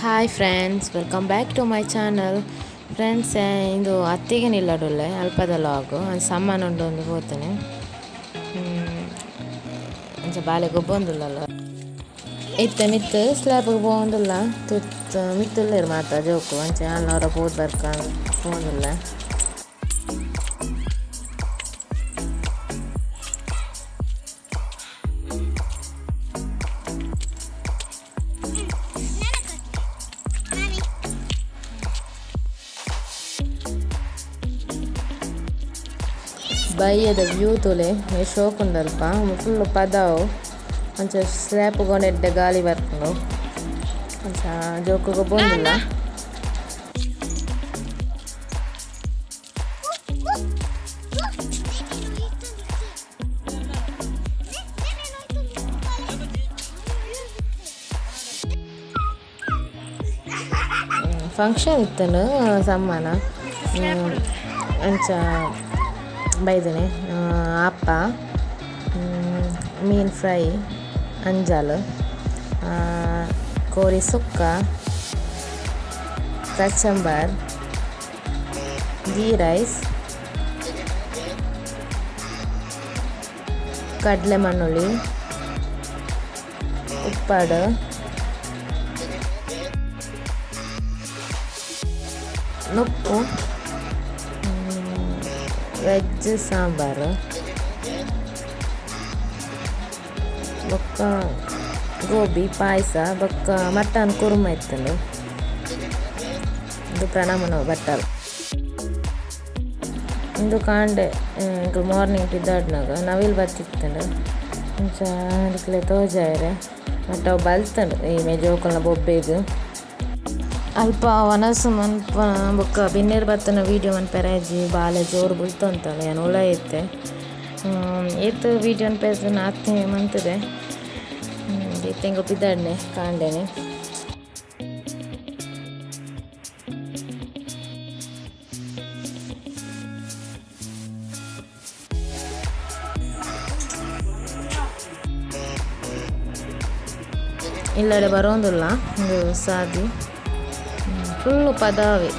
Hi friends, welcome back to my channel. Friends, ಇದು ಅತ್ತಿಗೆ ನಿಲ್ಲಡುಲ್ಲೆ ಅಲ್ಪದ ಲಾಗು ಅದು ಸಮ್ಮನ ಉಂಡು ಒಂದು ಹೋಗ್ತೇನೆ ಅಂಚ ಬಾಲೆ ಗೊಬ್ಬೊಂದುಲ್ಲಲ್ಲ ಇತ್ತೆ ಮಿತ್ತು ಸ್ಲ್ಯಾಬ್ಗೆ ಹೋಗಂದುಲ್ಲ ತುತ್ತು ಮಿತ್ತುಲ್ಲೇರು ಮಾತ ಜೋಕು ಅಂಚೆ ಅಲ್ಲವರ ಹೋದ್ ಬರ್ಕ ಹೋಗಂದುಲ್ಲ. ಬೈಯದ ವ್ಯೂ ತುಲೆ ಶೋಕ್ ಉಂಡಲ್ಪ ಫುಲ್ಲು ಪದಾವು ಅಂಚ ಸ್ಲ್ಯಾಪ್ ಗೊಂಡೆಡ್ಡೆ ಗಾಳಿ ಬರ್ಕೊಂಡು ಅಂಚ ಜೋಕುಗ ಬಂದಿಲ್ಲ. ಫಂಕ್ಷನ್ ಇತ್ತನು ಸಮ್ಮಾನ ಅಂಚ ಬೈದನೆ ಅಪ್ಪ ಮೀನು ಫ್ರೈ ಅಂಜಲ್ ಕೋರಿ ಸುಕ್ಕ ಕಚಂಬರ್ ಗೀ ರೈಸ್ ಕಡಲೆ ಮಣ್ಣುಳಿ ಉಪ್ಪಾಡು ನೊಪ್ಪು ವೆಜ್ ಸಾಂಬಾರು ಬೊಕ್ಕ ಗೋಬಿ ಪಾಯಸ ಬೊಕ್ಕ ಮಟನ್ ಕುರ್ಮ ಇತ್ತಂಡು ಇದು ಪ್ರಣಾಮನ ಬಟ್ಟಲು ಇಂದು ಕಾಂಡೆ ಇಂಕ ಮಾರ್ನಿಂಗ್ ಟಿದ್ದಾಡ್ನಾಗ ನವಿಲ್ ಬತ್ತಿತ್ತಂಡು ಇಂಚ ಅದಕ್ಕೆ ತೋಜಾಯ್ರೆ ಮತ್ತು ಅವು ಬಲ್ತಂಡು ಈ ಮೇಜೋಕಲ್ನ ಬೊಬ್ಬೆದು ಅಲ್ಪ ವನಸು ಮನ್ಪ ಬೊಕ್ಕ ಬಿನ್ನೇರು ಬತ್ತನ ವೀಡಿಯೋ ಮನ್ಪೆರಾಯ್ಜಿ ಬಾಲೆ ಜೋರು ಬುಲ್ತಂತಲ್ಲ ಏನು ಹುಳ ಐತೆ ಏತು ವೀಡಿಯೋ ಅನ್ಪೇರ್ದು ಅತ್ತೆ ಮಂತದೆ ತೆಂಗು ಬಿದ್ದಾಡ್ನೆ ಕಾಂಡೇನೆ ಇಲ್ಲಡೆ ಬರೋಂದಿಲ್ಲ ಒಂದು ಸಾದಿ ಫುಲ್ಲು ಪದಾವೆ.